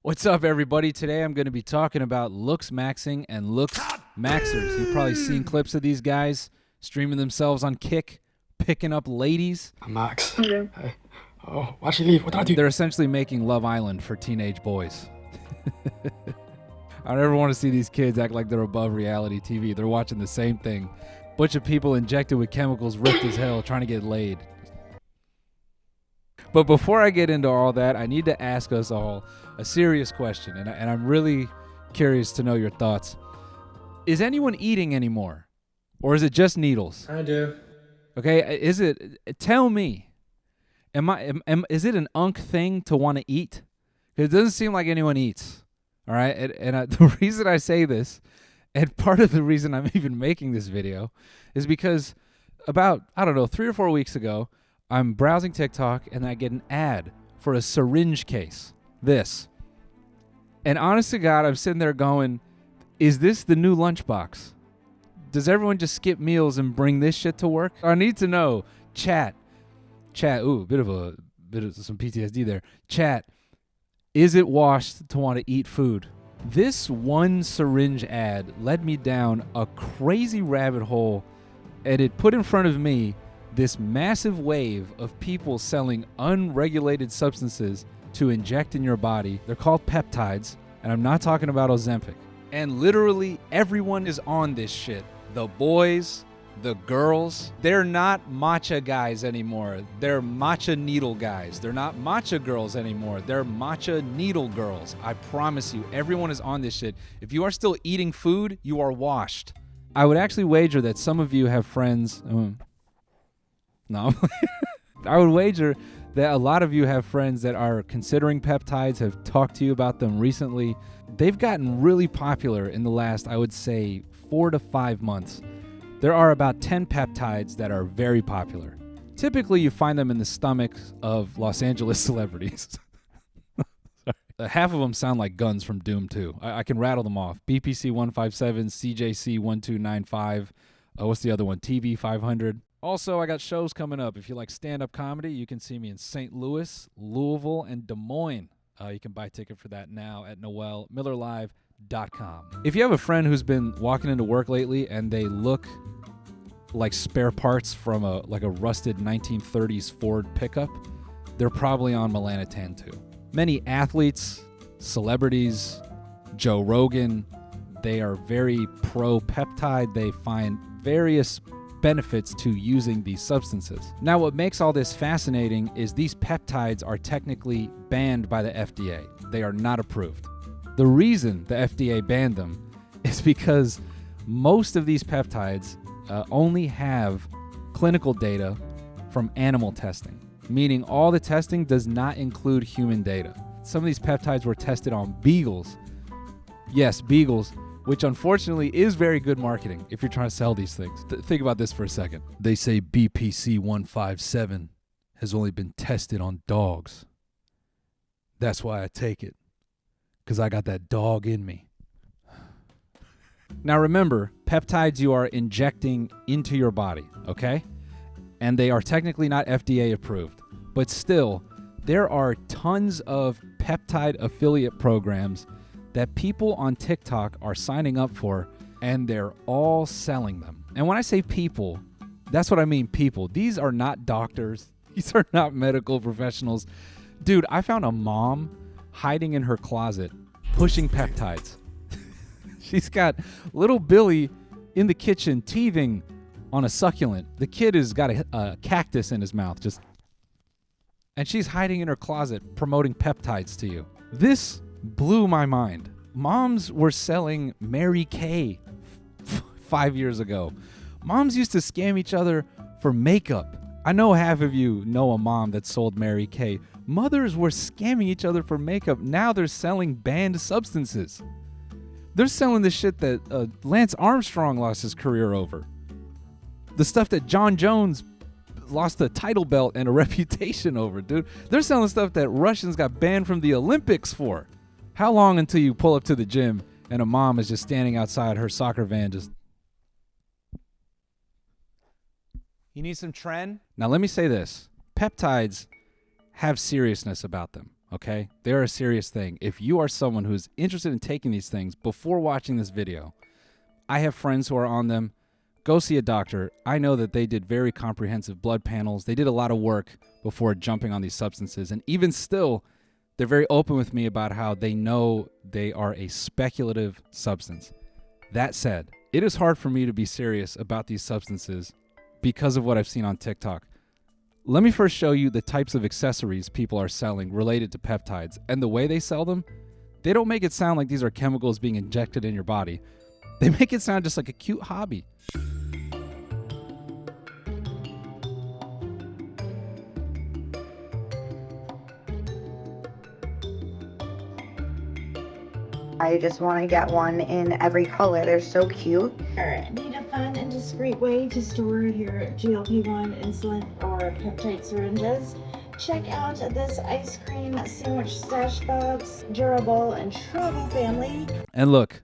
What's up, everybody? Today I'm going to be talking about looks maxing and looks maxers. You've probably seen clips of these guys streaming themselves on Kick, picking up ladies. I'm Max. Yeah. Hey. Oh, why'd she leave? What did I do? They're essentially making Love Island for teenage boys. I don't ever want to see these kids act like they're above reality TV. They're watching the same thing. Bunch of people injected with chemicals, ripped as hell, trying to get laid. But before I get into all that, I need to ask us all a serious question, and I'm really curious to know your thoughts. Is anyone eating anymore? Or is it just needles? I do. Okay, tell me, is it an unk thing to want to eat? Because it doesn't seem like anyone eats, all right? The reason I say this, and part of the reason I'm even making this video, is because about, 3 or 4 weeks ago, I'm browsing TikTok and I get an ad for a syringe case. This. And honest to God, I'm sitting there going, is this the new lunchbox? Does everyone just skip meals and bring this shit to work? I need to know. Chat. Ooh, bit of some PTSD there. Chat. Is it washed to want to eat food? This one syringe ad led me down a crazy rabbit hole, and it put in front of me this massive wave of people selling unregulated substances to inject in your body. They're called peptides, and I'm not talking about Ozempic. And literally everyone is on this shit. The boys, the girls, they're not matcha guys anymore. They're matcha needle guys. They're not matcha girls anymore. They're matcha needle girls. I promise you, everyone is on this shit. If you are still eating food, you are washed. I would actually wager that some of you have friends... No, I would wager that a lot of you have friends that are considering peptides, have talked to you about them recently. They've gotten really popular in the last, I would say, 4 to 5 months. There are about 10 peptides that are very popular. Typically, you find them in the stomachs of Los Angeles celebrities. Half of them sound like guns from Doom 2. I can rattle them off. BPC 157, CJC 1295. What's the other one? TV 500. Also, I got shows coming up. If you like stand-up comedy, you can see me in St. Louis, Louisville, and Des Moines. You can buy a ticket for that now at noelmillerlive.com. If you have a friend who's been walking into work lately and they look like spare parts from a rusted 1930s Ford pickup, they're probably on melanotan too. Many athletes, celebrities, Joe Rogan, they are very pro-peptide. They find various benefits to using these substances. Now, what makes all this fascinating is these peptides are technically banned by the FDA. They are not approved. The reason the FDA banned them is because most of these peptides only have clinical data from animal testing, meaning all the testing does not include human data. Some of these peptides were tested on beagles. Yes, beagles, which unfortunately is very good marketing if you're trying to sell these things. Think about this for a second. They say BPC 157 has only been tested on dogs. That's why I take it, because I got that dog in me. Now remember, peptides you are injecting into your body, okay? And they are technically not FDA approved. But still, there are tons of peptide affiliate programs that people on TikTok are signing up for, and they're all selling them. And when I say people, that's what I mean, people. These are not doctors. These are not medical professionals. Dude, I found a mom hiding in her closet pushing peptides. She's got little Billy in the kitchen teething on a succulent. The kid has got a cactus in his mouth, and she's hiding in her closet promoting peptides to you. This blew my mind. Moms were selling Mary Kay 5 years ago. Moms used to scam each other for makeup. I know half of you know a mom that sold Mary Kay. Mothers were scamming each other for makeup. Now they're selling banned substances. They're selling the shit that Lance Armstrong lost his career over. The stuff that John Jones lost a title belt and a reputation over, dude. They're selling stuff that Russians got banned from the Olympics for. How long until you pull up to the gym and a mom is just standing outside her soccer van just... You need some Tren? Now let me say this. Peptides have seriousness about them. okay? They're a serious thing. If you are someone who's interested in taking these things before watching this video, I have friends who are on them. Go see a doctor. I know that they did very comprehensive blood panels. They did a lot of work before jumping on these substances. And even still, they're very open with me about how they know they are a speculative substance. That said, it is hard for me to be serious about these substances because of what I've seen on TikTok. Let me first show you the types of accessories people are selling related to peptides. And the way they sell them, they don't make it sound like these are chemicals being injected in your body. They make it sound just like a cute hobby. I just want to get one in every color. They're so cute. Need a fun and discreet way to store your GLP-1, insulin, or peptide syringes? Check out this ice cream sandwich stash box, durable and travel family. And look,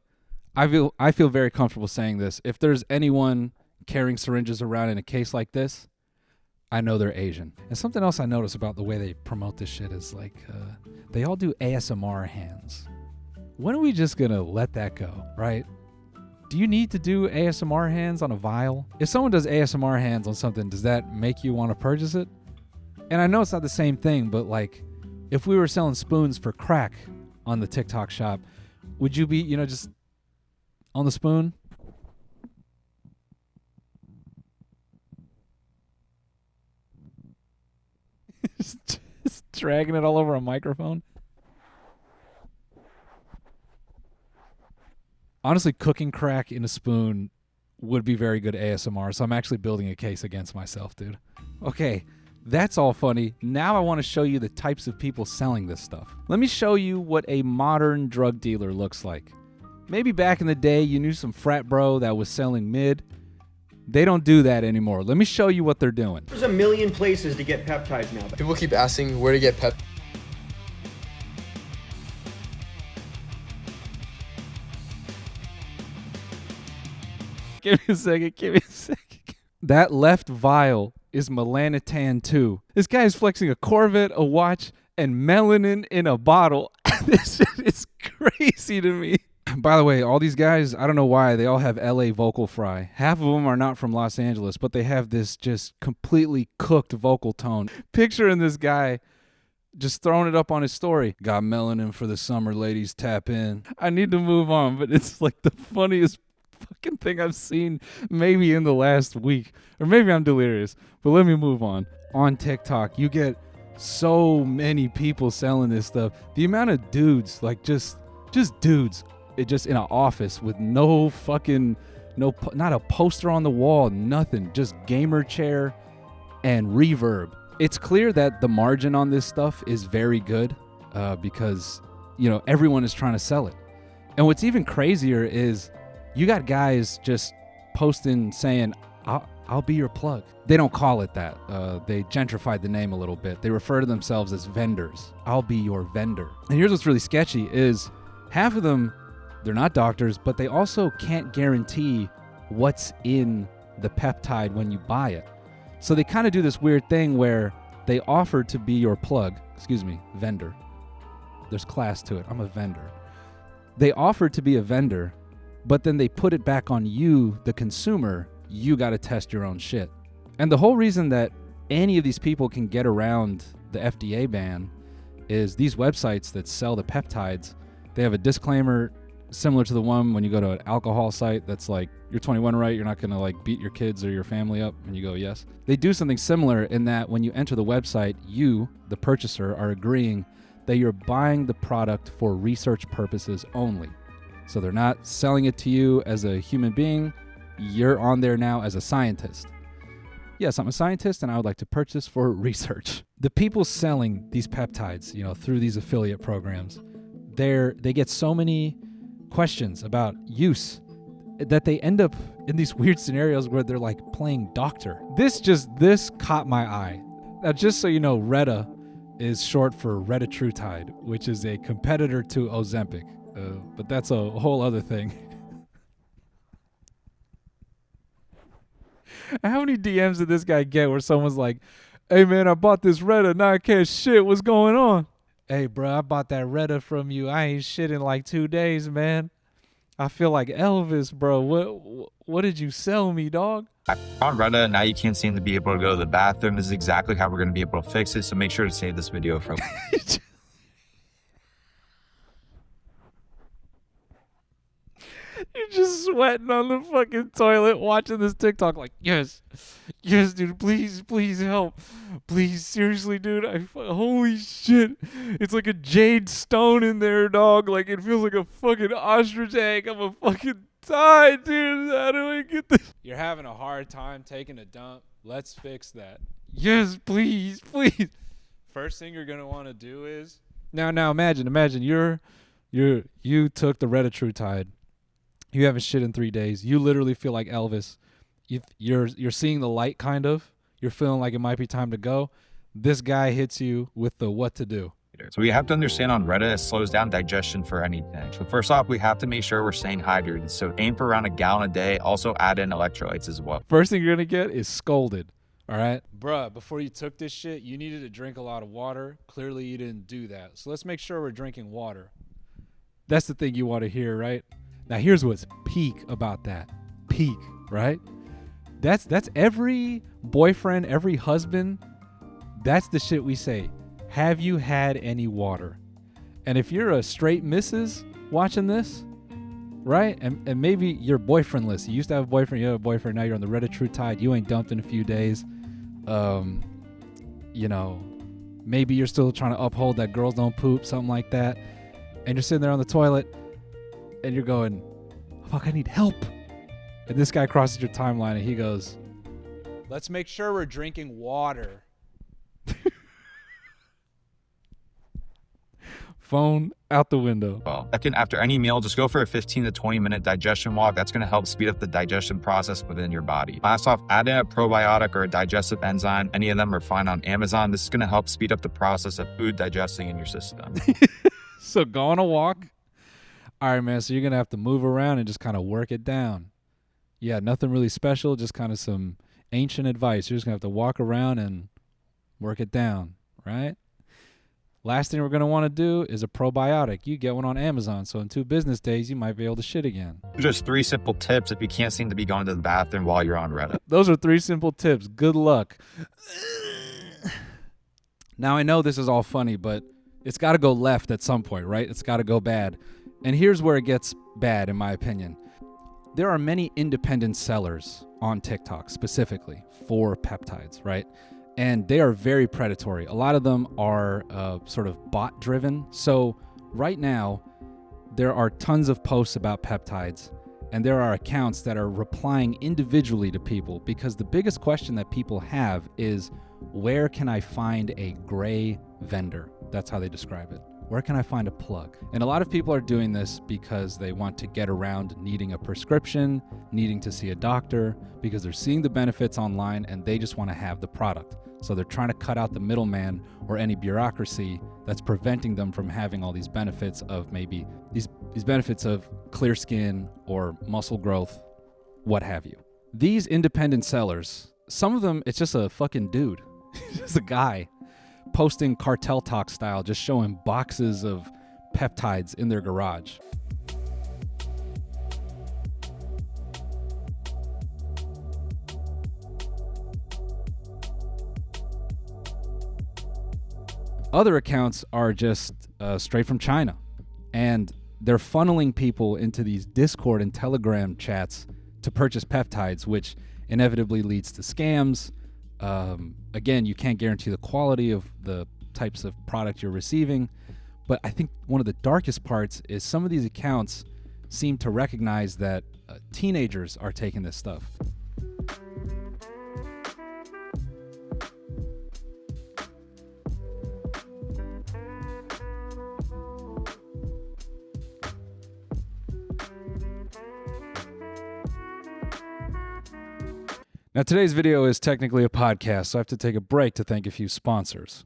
I feel very comfortable saying this. If there's anyone carrying syringes around in a case like this, I know they're Asian. And something else I notice about the way they promote this shit is like they all do ASMR hands. When are we just gonna let that go, right? Do you need to do ASMR hands on a vial? If someone does ASMR hands on something, does that make you want to purchase it? And I know it's not the same thing, but like if we were selling spoons for crack on the TikTok shop, would you be, just on the spoon? just dragging it all over a microphone? Honestly, cooking crack in a spoon would be very good ASMR, so I'm actually building a case against myself, dude. Okay, that's all funny. Now I want to show you the types of people selling this stuff. Let me show you what a modern drug dealer looks like. Maybe back in the day, you knew some frat bro that was selling mid. They don't do that anymore. Let me show you what they're doing. There's a million places to get peptides now. People keep asking where to get pep. Give me a second. That left vial is melanotan 2. This guy is flexing a Corvette, a watch, and melanin in a bottle. This shit is crazy to me. By the way, all these guys, I don't know why, they all have LA vocal fry. Half of them are not from Los Angeles, but they have this just completely cooked vocal tone. Picturing this guy just throwing it up on his story. Got melanin for the summer, ladies, tap in. I need to move on, but it's like the funniest fucking thing I've seen maybe in the last week. Or maybe I'm delirious, but let me move on. On TikTok, you get so many people selling this stuff. The amount of dudes, like just dudes, just in an office with not a poster on the wall, nothing, just gamer chair and reverb. It's clear that the margin on this stuff is very good because, everyone is trying to sell it. And what's even crazier is you got guys just posting saying, I'll be your plug. They don't call it that. They gentrified the name a little bit. They refer to themselves as vendors. I'll be your vendor. And here's what's really sketchy is half of them, they're not doctors, but they also can't guarantee what's in the peptide when you buy it. So they kind of do this weird thing where they offer to be your plug. Vendor. There's class to it. I'm a vendor. They offer to be a vendor, but then they put it back on you, the consumer. You got to test your own shit. And the whole reason that any of these people can get around the FDA ban is these websites that sell the peptides, they have a disclaimer similar to the one when you go to an alcohol site that's like, you're 21, right? You're not going to like beat your kids or your family up. And you go, yes. They do something similar in that when you enter the website, you, the purchaser, are agreeing that you're buying the product for research purposes only. So they're not selling it to you as a human being. You're on there now as a scientist. Yes, I'm a scientist and I would like to purchase for research. The people selling these peptides, through these affiliate programs, they get so many questions about use that they end up in these weird scenarios where they're like playing doctor. This caught my eye. Now, just so you know, Retta is short for retatrutide, which is a competitor to Ozempic. But that's a whole other thing. How many DMs did this guy get where someone's like, hey man, I bought this Retta, now I can't shit, what's going on? Hey, bro, I bought that Retta from you. I ain't shit in like 2 days, man. I feel like Elvis, bro. What did you sell me, dog? On Reddit, now you can't seem to be able to go to the bathroom. This is exactly how we're going to be able to fix it, so make sure to save this video for You're just sweating on the fucking toilet watching this TikTok like, yes, dude, please help. Please, seriously, dude, holy shit. It's like a jade stone in there, dog. Like, it feels like a fucking ostrich egg. I'm a fucking die, dude. How do I get this? You're having a hard time taking a dump. Let's fix that. Yes, please. First thing you're going to want to do is, now imagine you took the Retatrutide. You haven't shit in 3 days. You literally feel like Elvis. You're seeing the light, kind of. You're feeling like it might be time to go. This guy hits you with the what to do. So we have to understand on Reddit, it slows down digestion for anything. So first off, we have to make sure we're staying hydrated. So aim for around 1 gallon a day. Also add in electrolytes as well. First thing you're going to get is scolded. All right? Bruh, before you took this shit, you needed to drink a lot of water. Clearly, you didn't do that. So let's make sure we're drinking water. That's the thing you want to hear, right? Now, here's what's peak about that. Peak, right? That's every boyfriend, every husband. That's the shit we say. Have you had any water? And if you're a straight missus watching this, right? And maybe you're boyfriendless. You used to have a boyfriend, you have a boyfriend, now you're on the Retatrutide. You ain't dumped in a few days. You know, maybe you're still trying to uphold that girls don't poop, something like that. And you're sitting there on the toilet and you're going, fuck, I need help. And this guy crosses your timeline and he goes, let's make sure we're drinking water. Phone out the window. Well, second, after any meal, just go for a 15 to 20 minute digestion walk. That's going to help speed up the digestion process within your body. Last off, add in a probiotic or a digestive enzyme. Any of them are fine on Amazon. This is going to help speed up the process of food digesting in your system. So go on a walk. All right, man. So you're going to have to move around and just kind of work it down. Yeah, nothing really special. Just kind of some ancient advice. You're just going to have to walk around and work it down, right? Last thing we're going to want to do is a probiotic. You get one on Amazon. So in 2 business days, you might be able to shit again. Just 3 simple tips if you can't seem to be going to the bathroom while you're on Reddit. Those are 3 simple tips. Good luck. Now, I know this is all funny, but it's got to go left at some point, right? It's got to go bad. And here's where it gets bad, in my opinion. There are many independent sellers on TikTok specifically for peptides, right? And they are very predatory. A lot of them are sort of bot driven. So right now, there are tons of posts about peptides, and there are accounts that are replying individually to people because the biggest question that people have is, where can I find a gray vendor? That's how they describe it. Where can I find a plug? And a lot of people are doing this because they want to get around needing a prescription, needing to see a doctor, because they're seeing the benefits online and they just want to have the product. So they're trying to cut out the middleman or any bureaucracy that's preventing them from having all these benefits of maybe these benefits of clear skin or muscle growth, what have you. These independent sellers, some of them, it's just a fucking dude. Just a guy posting cartel talk style, just showing boxes of peptides in their garage. Other accounts are just straight from China, and they're funneling people into these Discord and Telegram chats to purchase peptides, which inevitably leads to scams. Again, you can't guarantee the quality of the types of product you're receiving, but I think one of the darkest parts is some of these accounts seem to recognize that teenagers are taking this stuff. Now, today's video is technically a podcast, so I have to take a break to thank a few sponsors.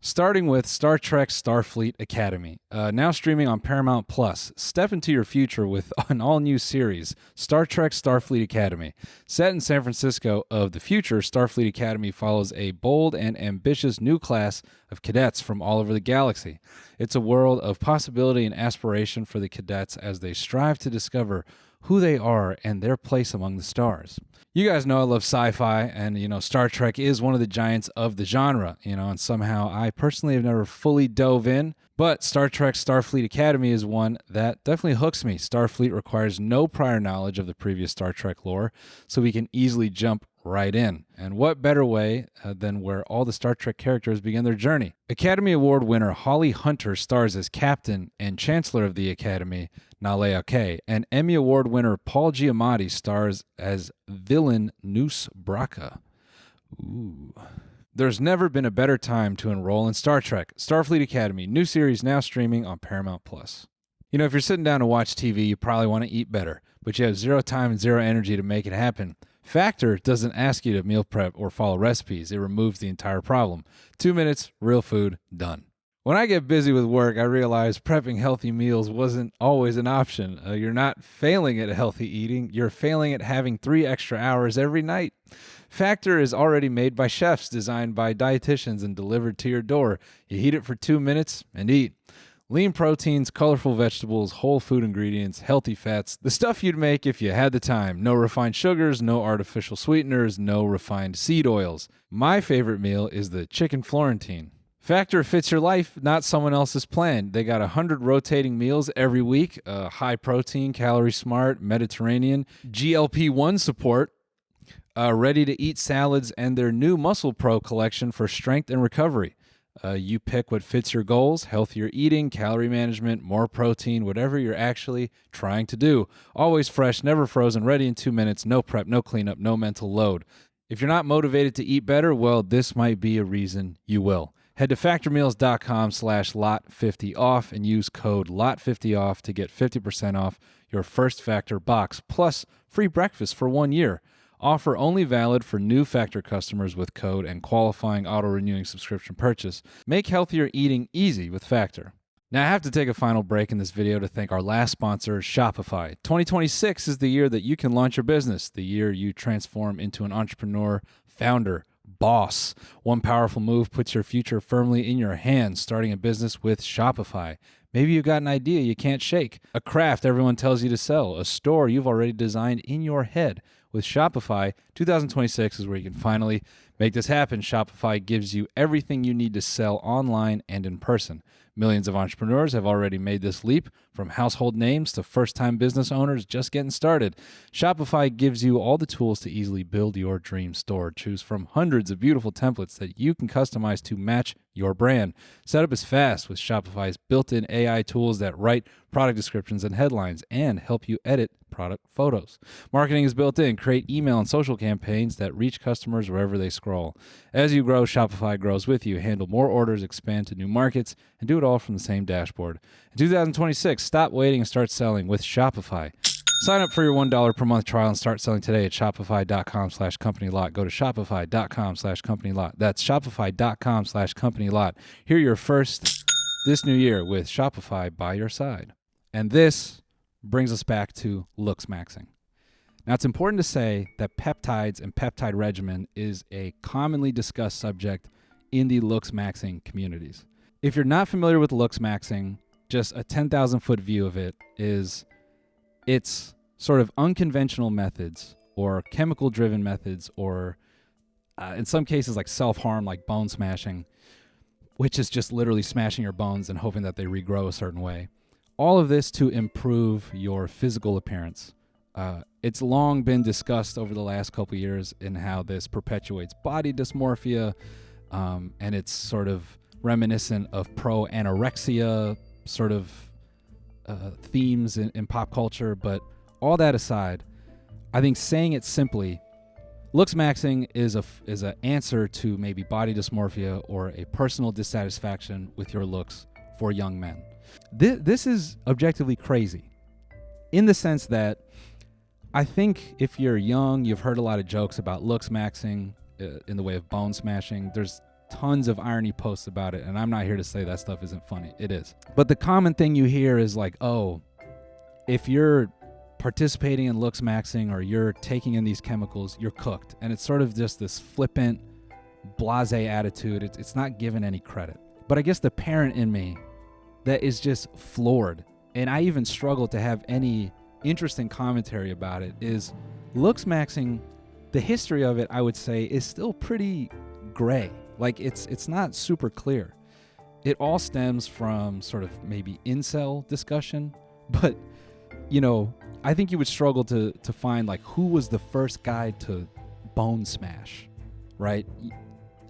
Starting with Star Trek Starfleet Academy, now streaming on Paramount Plus. Step into your future with an all-new series, Star Trek Starfleet Academy. Set in San Francisco of the future, Starfleet Academy follows a bold and ambitious new class of cadets from all over the galaxy. It's a world of possibility and aspiration for the cadets as they strive to discover who they are and their place among the stars. You guys know I love sci-fi, and Star Trek is one of the giants of the genre, and somehow I personally have never fully dove in, but Star Trek Starfleet Academy is one that definitely hooks me. Starfleet requires no prior knowledge of the previous Star Trek lore, so we can easily jump right in. And what better way than where all the Star Trek characters begin their journey? Academy Award winner Holly Hunter stars as Captain and Chancellor of the Academy, Naleake, and Emmy Award winner Paul Giamatti stars as villain Noose Braca. Ooh. There's never been a better time to enroll in Star Trek. Starfleet Academy, new series now streaming on Paramount Plus. If you're sitting down to watch TV, you probably want to eat better, but you have zero time and zero energy to make it happen. Factor doesn't ask you to meal prep or follow recipes. It removes the entire problem. 2 minutes, real food, done. When I get busy with work, I realize prepping healthy meals wasn't always an option. You're not failing at healthy eating. You're failing at having 3 extra hours every night. Factor is already made by chefs, designed by dietitians, and delivered to your door. You heat it for 2 minutes and eat. Lean proteins, colorful vegetables, whole food ingredients, healthy fats, the stuff you'd make if you had the time. No refined sugars, no artificial sweeteners, no refined seed oils. My favorite meal is the chicken Florentine. Factor fits your life, not someone else's plan. They got 100 rotating meals every week, high protein, calorie smart, Mediterranean, GLP-1 support, ready to eat salads, and their new Muscle Pro collection for strength and recovery. You pick what fits your goals: healthier eating, calorie management, more protein, whatever you're actually trying to do. Always fresh, never frozen, ready in 2 minutes, no prep, no cleanup, no mental load. If you're not motivated to eat better, well, this might be a reason you will. Head to factormeals.com/lot50off and use code LOT50off to get 50% off your first Factor box, plus free breakfast for 1 year. Offer only valid for new Factor customers with code and qualifying auto-renewing subscription purchase. Make healthier eating easy with Factor. Now, I have to take a final break in this video to thank our last sponsor, Shopify. 2026 is the year that you can launch your business, the year you transform into an entrepreneur, founder, boss. One powerful move puts your future firmly in your hands, starting a business with Shopify. Maybe you've got an idea you can't shake, a craft everyone tells you to sell, a store you've already designed in your head. With Shopify, 2026 is where you can finally make this happen. Shopify gives you everything you need to sell online and in person. Millions of entrepreneurs have already made this leap, from household names to first-time business owners just getting started. Shopify gives you all the tools to easily build your dream store. Choose from hundreds of beautiful templates that you can customize to match your brand. Setup is fast with Shopify's built-in AI tools that write product descriptions and headlines and help you edit product photos. Marketing is built in. Create email and social campaigns that reach customers wherever they scroll. As you grow, Shopify grows with you. Handle more orders, expand to new markets, and do it all from the same dashboard. In 2026, stop waiting and start selling with Shopify. Sign up for your $1 per month trial and start selling today at shopify.com/companylot. Go to shopify.com/companylot. That's shopify.com/companylot. Hear your first this new year with Shopify by your side. And this brings us back to looks maxing. Now, it's important to say that peptides and peptide regimen is a commonly discussed subject in the looks maxing communities. If you're not familiar with looks maxing, just a 10,000-foot view of it is it's sort of unconventional methods or chemical-driven methods or in some cases like self-harm, like bone smashing, which is just literally smashing your bones and hoping that they regrow a certain way. All of this to improve your physical appearance. It's long been discussed over the last couple years in how this perpetuates body dysmorphia, and it's sort of reminiscent of pro-anorexia sort of themes in pop culture. But all that aside, I think saying it simply, looks maxing is an answer to maybe body dysmorphia or a personal dissatisfaction with your looks for young men. This is objectively crazy in the sense that I think if you're young, you've heard a lot of jokes about looks maxing in the way of bone smashing. There's tons of irony posts about it, and I'm not here to say that stuff isn't funny. It is. But the common thing you hear is like, oh, if you're participating in looks maxing or you're taking in these chemicals, you're cooked. And it's sort of just this flippant, blasé attitude. It's not given any credit. But I guess the parent in me that is just floored, and I even struggle to have any interesting commentary about it, is looks maxing. The history of it, I would say, is still pretty gray. Like it's not super clear. It all stems from sort of maybe incel discussion, but I think you would struggle to find like who was the first guy to bone smash, right?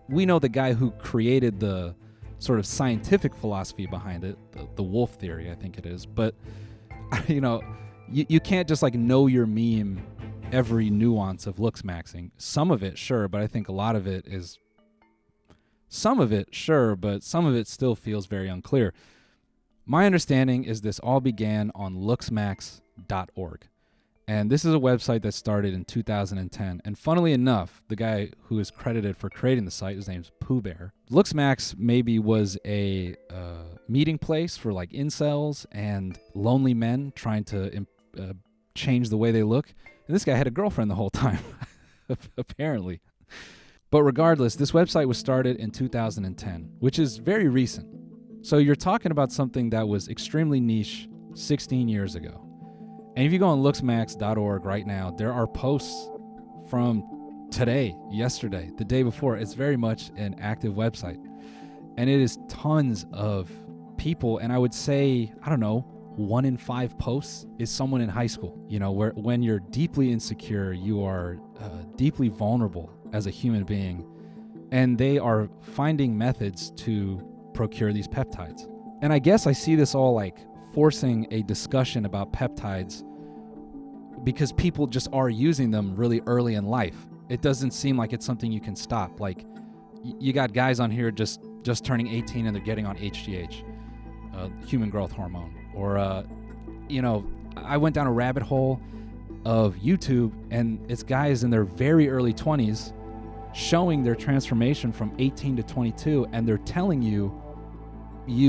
We know the guy who created the sort of scientific philosophy behind it, the wolf theory, I think it is. But you can't just like know your meme every nuance of looks maxing. Some of it, sure, but I think a lot of it is. Some of it, sure, but some of it still feels very unclear. My understanding is this all began on looksmax.org. And this is a website that started in 2010. And funnily enough, the guy who is credited for creating the site, his name's Pooh Bear. Looksmax maybe was a meeting place for like incels and lonely men trying to change the way they look. And this guy had a girlfriend the whole time, apparently. But regardless, this website was started in 2010, which is very recent. So you're talking about something that was extremely niche 16 years ago. And if you go on looksmax.org right now, there are posts from today, yesterday, the day before. It's very much an active website. And it is tons of people. And I would say, 1 in 5 posts is someone in high school. Where when you're deeply insecure, you are deeply vulnerable as a human being. And they are finding methods to procure these peptides. And I guess I see this all like forcing a discussion about peptides because people just are using them really early in life. It doesn't seem like it's something you can stop. Like you got guys on here just turning 18 and they're getting on HGH, human growth hormone. Or, I went down a rabbit hole of YouTube and it's guys in their very early 20s showing their transformation from 18 to 22, and they're telling you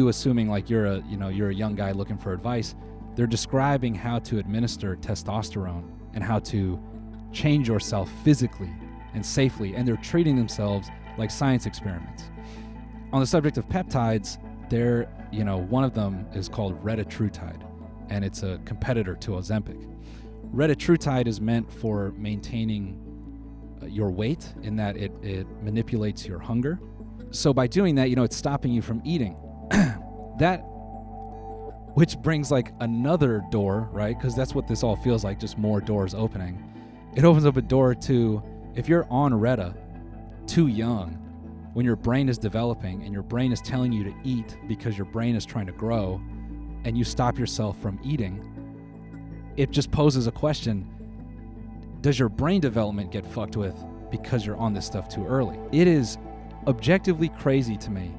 assuming like you're a young guy looking for advice, they're describing how to administer testosterone and how to change yourself physically and safely, and they're treating themselves like science experiments. On the subject of peptides, one of them is called retatrutide, and it's a competitor to Ozempic. Retatrutide is meant for maintaining your weight in that it manipulates your hunger. So by doing that, it's stopping you from eating. That, which brings like another door, right? Because that's what this all feels like, just more doors opening. It opens up a door to, if you're on Reta too young, when your brain is developing and your brain is telling you to eat because your brain is trying to grow, and you stop yourself from eating, it just poses a question: does your brain development get fucked with because you're on this stuff too early? It is objectively crazy to me.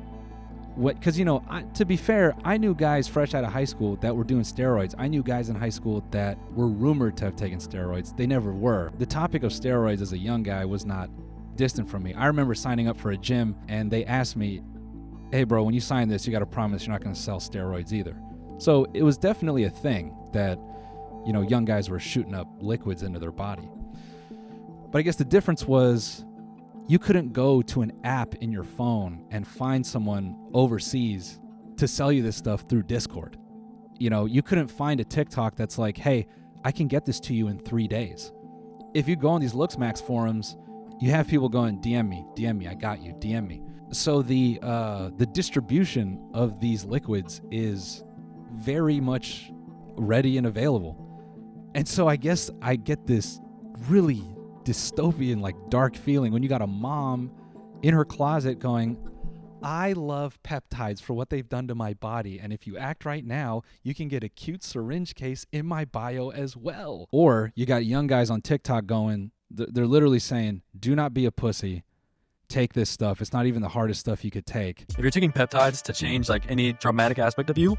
Because, to be fair, I knew guys fresh out of high school that were doing steroids. I knew guys in high school that were rumored to have taken steroids. They never were. The topic of steroids as a young guy was not distant from me. I remember signing up for a gym and they asked me, hey bro, when you sign this, you got to promise you're not going to sell steroids either. So it was definitely a thing that, young guys were shooting up liquids into their body. But I guess the difference was you couldn't go to an app in your phone and find someone overseas to sell you this stuff through Discord. You couldn't find a TikTok that's like, hey, I can get this to you in 3 days. If you go on these LooksMax forums, you have people going, DM me, I got you, DM me. So the distribution of these liquids is very much ready and available. And so I guess I get this really dystopian, like dark feeling when you got a mom in her closet going, I love peptides for what they've done to my body, and if you act right now, you can get a cute syringe case in my bio as well. Or you got young guys on TikTok going, they're literally saying, do not be a pussy, take this stuff, it's not even the hardest stuff you could take. If you're taking peptides to change like any traumatic aspect of you,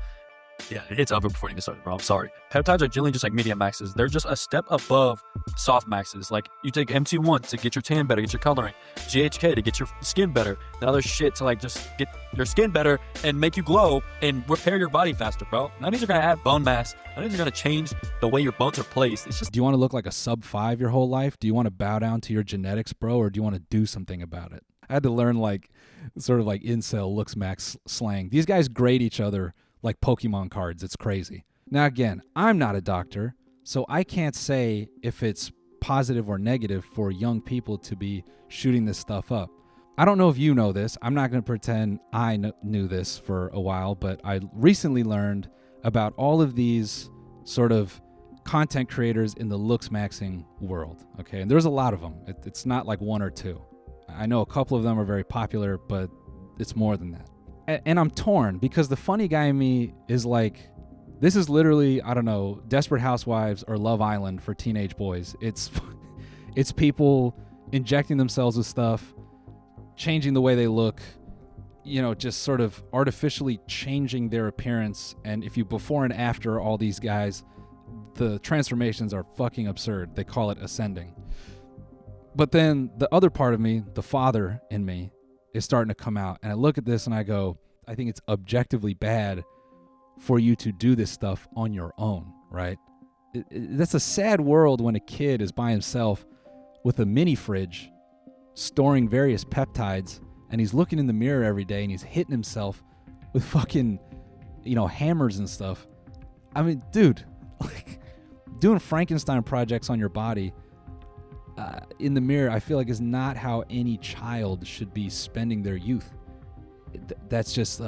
Yeah, it's over before you get started, bro. I'm sorry. Peptides are generally just like medium maxes. They're just a step above soft maxes. Like you take MT1 to get your tan better, get your coloring, GHK to get your skin better, and other shit to like just get your skin better and make you glow and repair your body faster, bro. None of these are gonna add bone mass. None of these are gonna change the way your bones are placed. It's just. Do you want to look like a sub-5 your whole life? Do you want to bow down to your genetics, bro, or do you want to do something about it? I had to learn like sort of like incel looks max slang. These guys grade each other like Pokemon cards. It's crazy. Now, again, I'm not a doctor, so I can't say if it's positive or negative for young people to be shooting this stuff up. I don't know if you know this. I'm not going to pretend I knew this for a while, but I recently learned about all of these sort of content creators in the looks maxing world. Okay, and there's a lot of them. It's not like one or two. I know a couple of them are very popular, but it's more than that. And I'm torn because the funny guy in me is like, this is literally, I don't know, Desperate Housewives or Love Island for teenage boys. It's people injecting themselves with stuff, changing the way they look, you know, just sort of artificially changing their appearance. And if you before and after all these guys, the transformations are fucking absurd. They call it ascending. But then the other part of me, the father in me, is starting to come out. And I look at this and I go, I think it's objectively bad for you to do this stuff on your own, right? That's a sad world when a kid is by himself with a mini fridge storing various peptides and he's looking in the mirror every day and he's hitting himself with fucking, you know, hammers and stuff. I mean, dude, like doing Frankenstein projects on your body in the mirror, I feel like is not how any child should be spending their youth. That's just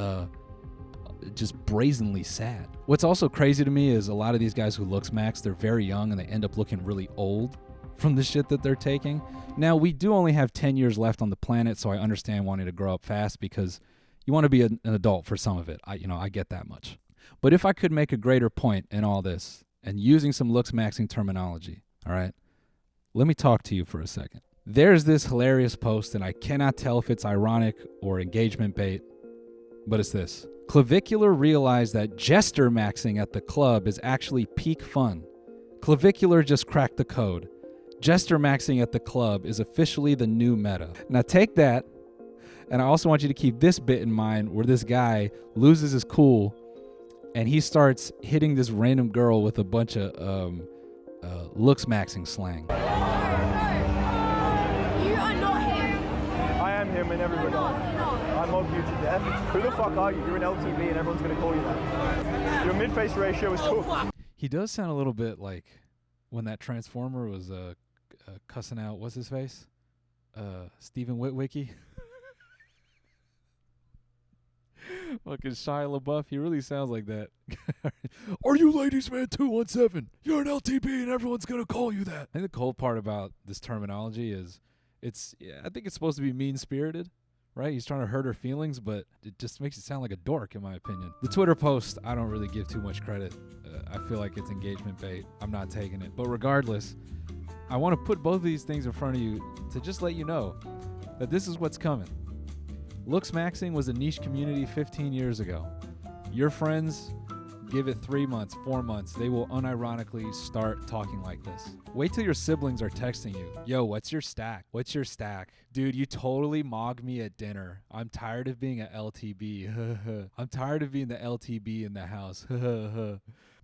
brazenly sad. What's also crazy to me is a lot of these guys who looks max, they're very young and they end up looking really old from the shit that they're taking. Now, we do only have 10 years left on the planet, so I understand wanting to grow up fast because you want to be an adult for some of it. I get that much. But if I could make a greater point in all this and using some looks maxing terminology, all right, let me talk to you for a second. There's this hilarious post, and I cannot tell if it's ironic or engagement bait, but it's this. Clavicular realized that jester maxing at the club is actually peak fun. Clavicular just cracked the code. Jester maxing at the club is officially the new meta. Now take that, and I also want you to keep this bit in mind where this guy loses his cool and he starts hitting this random girl with a bunch of looks maxing slang. You are not him. I am him and everyone knows. I mob you to death. Who the fuck are you? You're an LTV and everyone's going to call you that. Your mid-face ratio is cooked. He does sound a little bit like when that Transformer was cussing out, what's his face? Stephen Witwicky. Fucking Shia LaBeouf. He really sounds like that. Are you Ladies Man 217? You're an LTB and everyone's going to call you that. I think the cool part about this terminology is I think it's supposed to be mean-spirited, right? He's trying to hurt her feelings, but it just makes it sound like a dork, in my opinion. The Twitter post, I don't really give too much credit. I feel like it's engagement bait. I'm not taking it. But regardless, I want to put both of these things in front of you to just let you know that this is what's coming. Looks maxing was a niche community 15 years ago. Your friends, give it 3 months, 4 months, they will unironically start talking like this. Wait till your siblings are texting you. Yo, what's your stack? What's your stack? Dude, you totally mogged me at dinner. I'm tired of being an LTB. I'm tired of being the LTB in the house.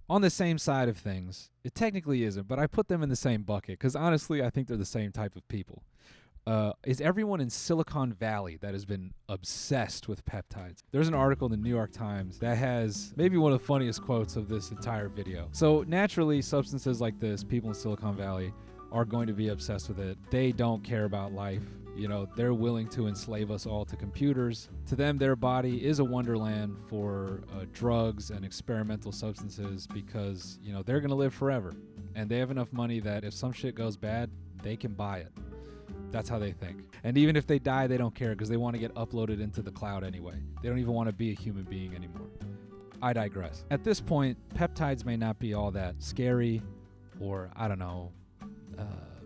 On the same side of things, it technically isn't, but I put them in the same bucket because honestly, I think they're the same type of people. Is everyone in Silicon Valley that has been obsessed with peptides. There's an article in the New York Times that has maybe one of the funniest quotes of this entire video. So naturally, substances like this, people in Silicon Valley are going to be obsessed with it. They don't care about life. You know, they're willing to enslave us all to computers. To them, their body is a wonderland for drugs and experimental substances because, you know, they're going to live forever. And they have enough money that if some shit goes bad, they can buy it. That's how they think. And even if they die, they don't care because they want to get uploaded into the cloud anyway. They don't even want to be a human being anymore. I digress. At this point, peptides may not be all that scary or, I don't know,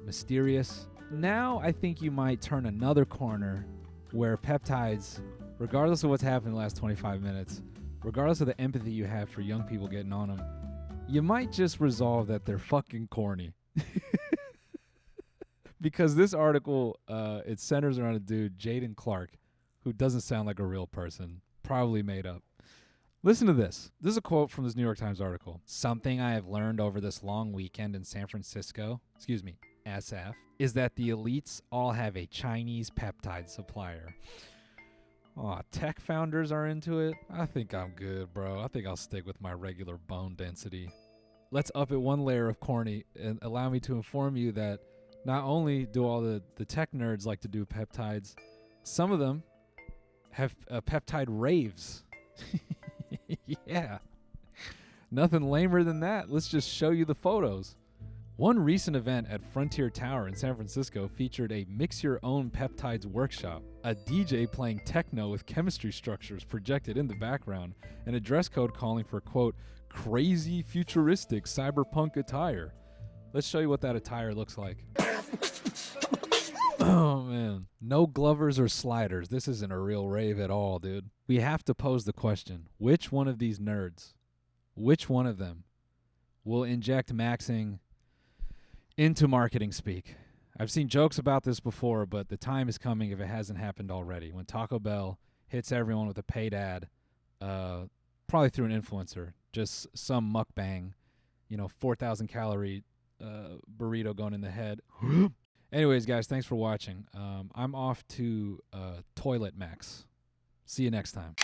mysterious. Now I think you might turn another corner where peptides, regardless of what's happened in the last 25 minutes, regardless of the empathy you have for young people getting on them, you might just resolve that they're fucking corny. Because this article, it centers around a dude, Jaden Clark, who doesn't sound like a real person, probably made up. Listen to this. This is a quote from this New York Times article. Something I have learned over this long weekend in San Francisco, SF, is that the elites all have a Chinese peptide supplier. Aw, tech founders are into it? I think I'm good, bro. I think I'll stick with my regular bone density. Let's up it one layer of corny and allow me to inform you that not only do all the tech nerds like to do peptides, some of them have peptide raves. Yeah. Nothing lamer than that. Let's just show you the photos. One recent event at Frontier Tower in San Francisco featured a mix your own peptides workshop, a DJ playing techno with chemistry structures projected in the background, and a dress code calling for, quote, crazy futuristic cyberpunk attire. Let's show you what that attire looks like. Oh, man. No glovers or sliders. This isn't a real rave at all, dude. We have to pose the question, which one of these nerds, which one of them will inject maxing into marketing speak? I've seen jokes about this before, but the time is coming if it hasn't happened already. When Taco Bell hits everyone with a paid ad, probably through an influencer, just some mukbang, 4,000 calorie burrito going in the head. Anyways, guys, thanks for watching. I'm off to Toilet Max. See you next time.